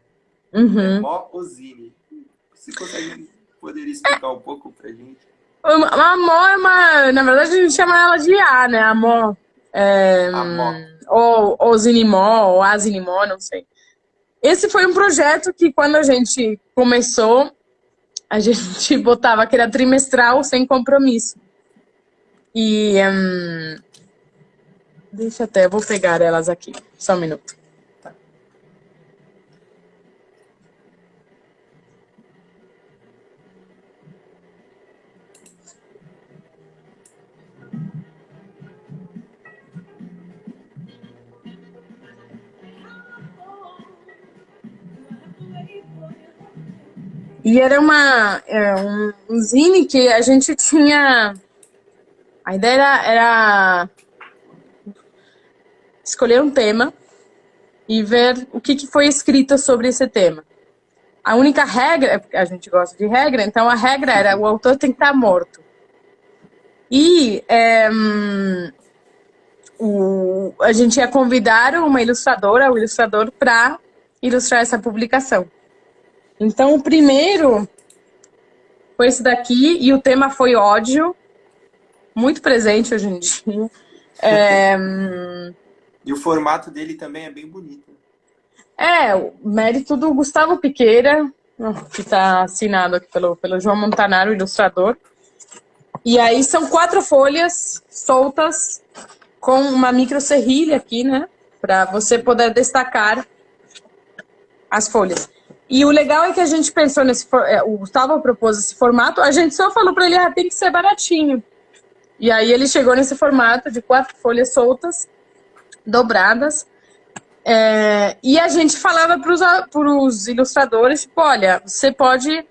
Uhum. Mo-Uzine. Você poderia explicar um pouco pra gente? A Mo é uma... Na verdade, a gente chama ela de A, né? A Mo. Ou Zinimó, ou Azinimó, não sei. Esse foi um projeto que, quando a gente começou, a gente botava que era trimestral, sem compromisso. E... deixa até, eu vou pegar elas aqui. Só um minuto. Tá. E era um zine que a gente tinha... A ideia era escolher um tema e ver o que foi escrito sobre esse tema. A única regra, a gente gosta de regra, então a regra era o autor tem que estar morto. E a gente ia convidar uma ilustradora, o ilustrador, para ilustrar essa publicação. Então o primeiro foi esse daqui e o tema foi ódio, muito presente hoje em dia. E o formato dele também é bem bonito. O mérito do Gustavo Piqueira, que está assinado aqui pelo João Montanaro, ilustrador. E aí são 4 folhas soltas com uma micro serrilha aqui, né? Para você poder destacar as folhas. E o legal é que a gente pensou o Gustavo propôs esse formato, a gente só falou para ele, tem que ser baratinho. E aí ele chegou nesse formato de 4 folhas soltas, dobradas. E a gente falava para os ilustradores, tipo, olha, você pode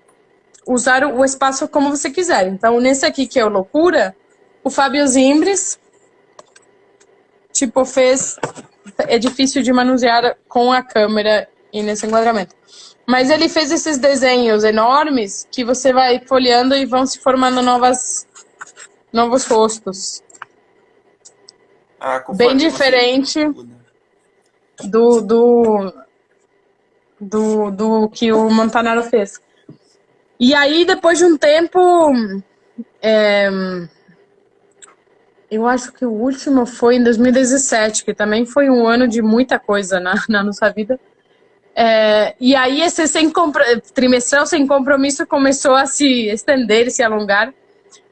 usar o espaço como você quiser. Então, nesse aqui, que é o Loucura, o Fábio Zimbres, tipo, é difícil de manusear com a câmera e nesse enquadramento. Mas ele fez esses desenhos enormes que você vai folheando e vão se formando novos rostos. Bem diferente do que o Montanaro fez. E aí, depois de um tempo, Eu acho que o último foi em 2017, que também foi um ano de muita coisa na nossa vida. E aí esse trimestral sem compromisso começou a se estender, se alongar.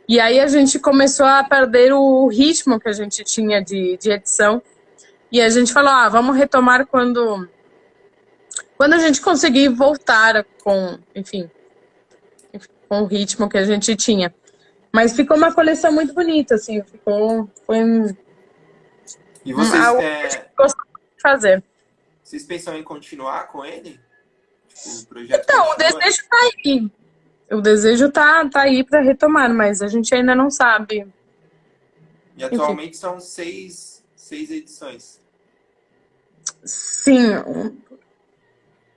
E aí a gente começou a perder o ritmo que a gente tinha de edição. E a gente falou, vamos retomar quando a gente conseguir voltar com, enfim, com o ritmo que a gente tinha. Mas ficou uma coleção muito bonita, assim, foi E vocês, algo que a gente gostou de fazer. vocês pensam em continuar com ele? Tipo, o projeto Então, o continua? desejo tá aí. O desejo tá aí para retomar, mas a gente ainda não sabe. E Enfim, atualmente são seis edições. sim,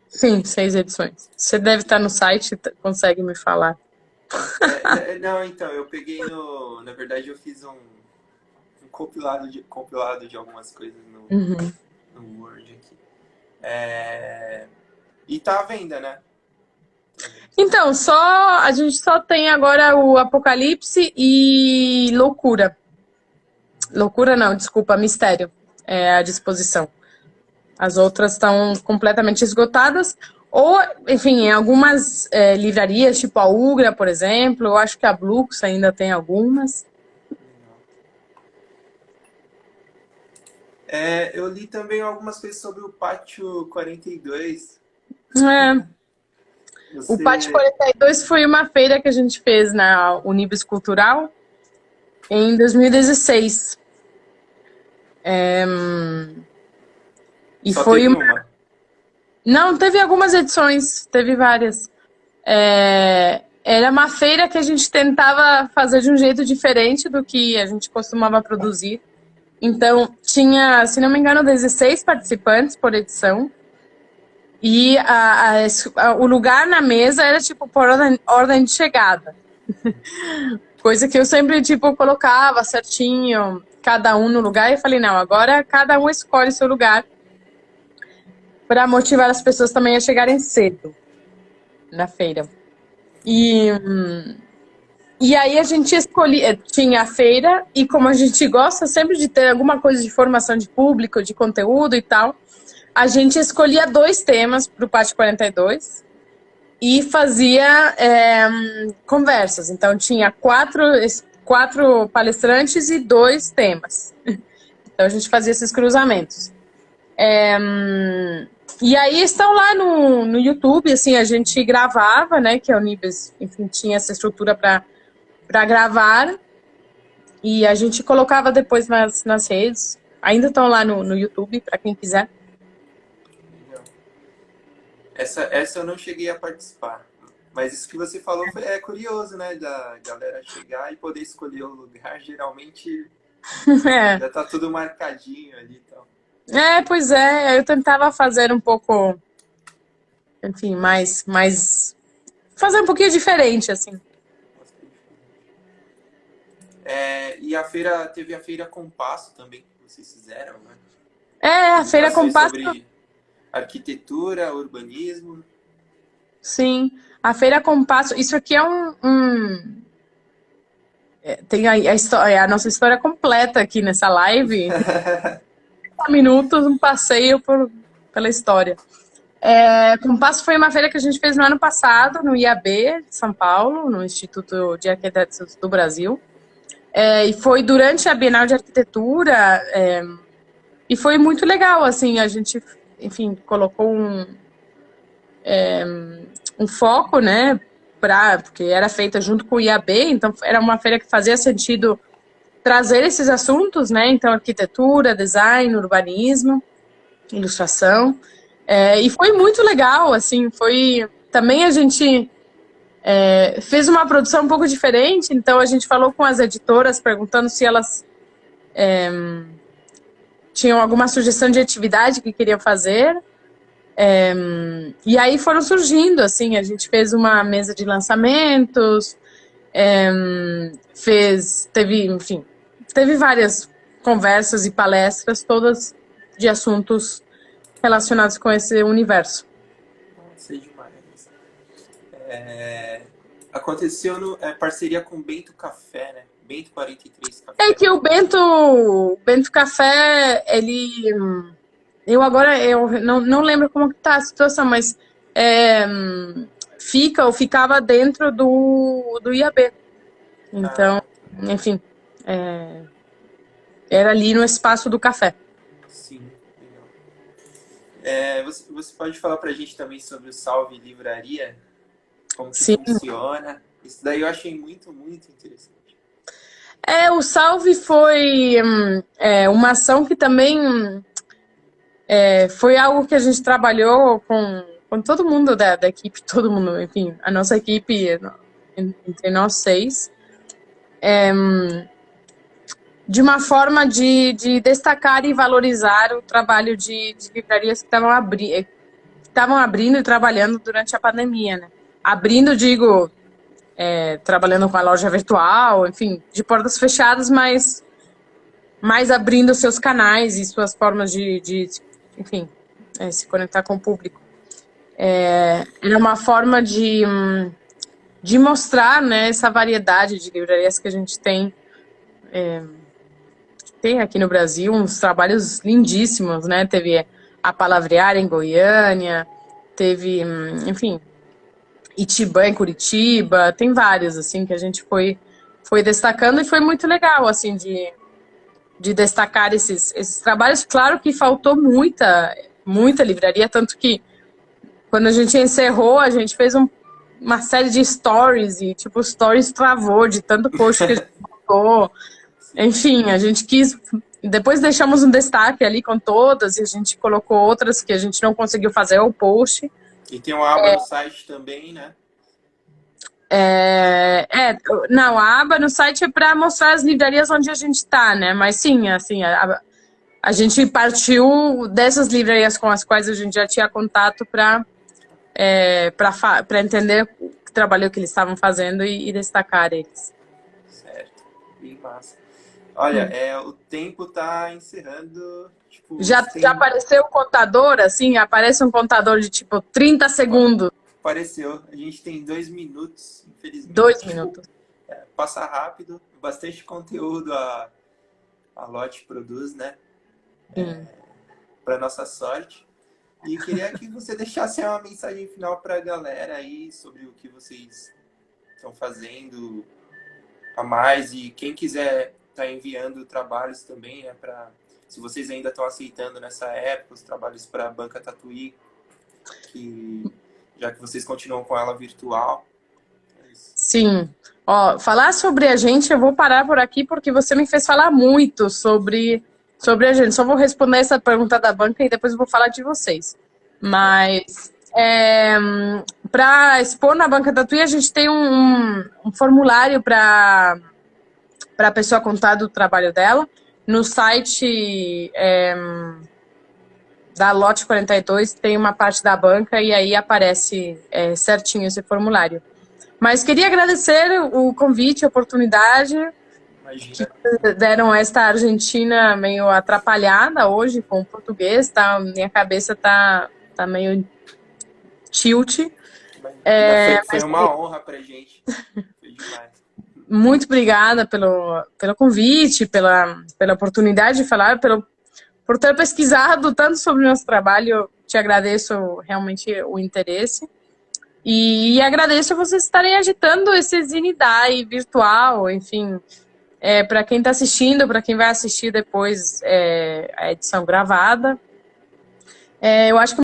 sim, 6 edições. Você deve estar no site, consegue me falar. Não, então, eu peguei no. Na verdade, eu fiz um compilado de algumas coisas Uhum. no Word aqui. E tá à venda, né? Então, a gente só tem agora o Apocalipse e Loucura. Loucura não, desculpa, Mistério. É à disposição. As outras estão completamente esgotadas. Ou, enfim, em algumas livrarias, tipo a Ugra, por exemplo. Eu acho que a Blux ainda tem algumas. Eu li também algumas coisas sobre o Pátio 42. É, o Pátio Você. 42 foi uma feira que a gente fez na Unibis Cultural em 2016. E Só foi teve uma... uma. Não, teve algumas edições, teve várias. Era uma feira que a gente tentava fazer de um jeito diferente do que a gente costumava produzir. Então, tinha, se não me engano, 16 participantes por edição. E o lugar na mesa era tipo por ordem de chegada. Coisa que eu sempre tipo colocava certinho, cada um no lugar. E falei, não, agora cada um escolhe seu lugar para motivar as pessoas também a chegarem cedo na feira. E aí a gente escolhia, tinha a feira, e como a gente gosta sempre de ter alguma coisa de formação de público, de conteúdo e tal, a gente escolhia 2 temas para o Pátio 42 e fazia conversas. Então tinha quatro palestrantes e 2 temas. Então a gente fazia esses cruzamentos. E aí estão lá no YouTube, assim, a gente gravava, né, que a Unibis, enfim, tinha essa estrutura para gravar, e a gente colocava depois nas redes. Ainda estão lá no YouTube, para quem quiser. Essa eu não cheguei a participar. Mas isso que você falou é curioso, né? Da galera chegar e poder escolher o lugar. Geralmente já tá tudo marcadinho ali e tal. Pois é, eu tentava fazer um pouco, enfim, fazer um pouquinho diferente, assim. E teve a Feira Compasso também, que vocês fizeram, né? A Feira Apresentações Compasso, sobre arquitetura, urbanismo. sim. A Feira Compasso, isso aqui é tem a nossa história completa aqui nessa live. 30 minutos, um passeio pela história. Compasso foi uma feira que a gente fez no ano passado, no IAB de São Paulo, no Instituto de Arquitetos do Brasil. E foi durante a Bienal de Arquitetura, e foi muito legal, assim, a gente, enfim, colocou um foco, né, porque era feita junto com o IAB, então era uma feira que fazia sentido trazer esses assuntos, né, então arquitetura, design, urbanismo, ilustração, e foi muito legal, assim, também a gente fez uma produção um pouco diferente, então a gente falou com as editoras, perguntando se elas tinham alguma sugestão de atividade que queriam fazer, e aí foram surgindo, assim, a gente fez uma mesa de lançamentos, teve várias conversas e palestras, todas de assuntos relacionados com esse universo. Sei demais. Aconteceu no parceria com Bento Café, né? Bento 43 É Café. que o Bento Café, ele... eu não lembro como que tá a situação, mas é, ficava dentro do IAB. Então, Ah, enfim, é, era ali no espaço do café. sim, legal. Você pode falar pra gente também sobre o Salve Livraria? Como que Sim. funciona? Isso daí eu achei muito, muito interessante. O Salve foi uma ação que também foi algo que a gente trabalhou com todo mundo da equipe, todo mundo, enfim, a nossa equipe, entre nós 6, de uma forma de destacar e valorizar o trabalho de livrarias que estavam abrindo e trabalhando durante a pandemia, né? Abrindo, digo, trabalhando com a loja virtual, enfim, de portas fechadas, mas abrindo seus canais e suas formas enfim, se conectar com o público. Era uma forma de mostrar, né, essa variedade de livrarias que a gente tem aqui no Brasil, uns trabalhos lindíssimos, né? Teve a Palavreária em Goiânia, teve, enfim, Itibã em Curitiba, tem vários, assim, que a gente foi destacando e foi muito legal, assim, de destacar esses trabalhos. Claro que faltou muita livraria, tanto que quando a gente encerrou, a gente fez uma série de stories e, tipo, o stories travou de tanto post que a gente botou. Sim. Enfim, a gente quis... Depois deixamos um destaque ali com todas e a gente colocou outras que a gente não conseguiu fazer o post. E tem uma aba no site também, né? Não, a aba no site é para mostrar as livrarias onde a gente está, né? Mas sim, assim, a gente partiu dessas livrarias com as quais a gente já tinha contato para entender o trabalho que eles estavam fazendo e destacar eles. Certo. Bem massa. Olha, o tempo tá encerrando. Tipo, Já você tem. apareceu o contador, assim? Aparece um contador de tipo 30 segundos, Apareceu. A gente tem 2 minutos, 2 infelizmente. minutos. Passa rápido. Bastante conteúdo a Lotte produz, né? Para nossa sorte. E queria que você deixasse uma mensagem final para a galera aí sobre o que vocês estão fazendo a mais e quem quiser tá enviando trabalhos também, né, se vocês ainda estão aceitando nessa época os trabalhos para a Banca Tatuí, já que vocês continuam com ela virtual. É isso. Sim. Ó, falar sobre a gente, eu vou parar por aqui porque você me fez falar muito sobre a gente. Só vou responder essa pergunta da banca e depois eu vou falar de vocês. Mas para expor na Banca Tatuí, a gente tem um formulário para a pessoa contar do trabalho dela. No site da Lote 42 tem uma parte da banca e aí aparece certinho esse formulário. Mas queria agradecer o convite, a oportunidade. Imagina. Que deram esta Argentina meio atrapalhada hoje com o português, tá? Minha cabeça tá meio tilt. Foi uma honra pra gente. Foi demais. Muito obrigada pelo convite, pela oportunidade de falar, por ter pesquisado tanto sobre o nosso trabalho. Eu te agradeço realmente o interesse. E agradeço a vocês estarem agitando esse Zinidai virtual, enfim, para quem está assistindo, para quem vai assistir depois a edição gravada. Eu acho que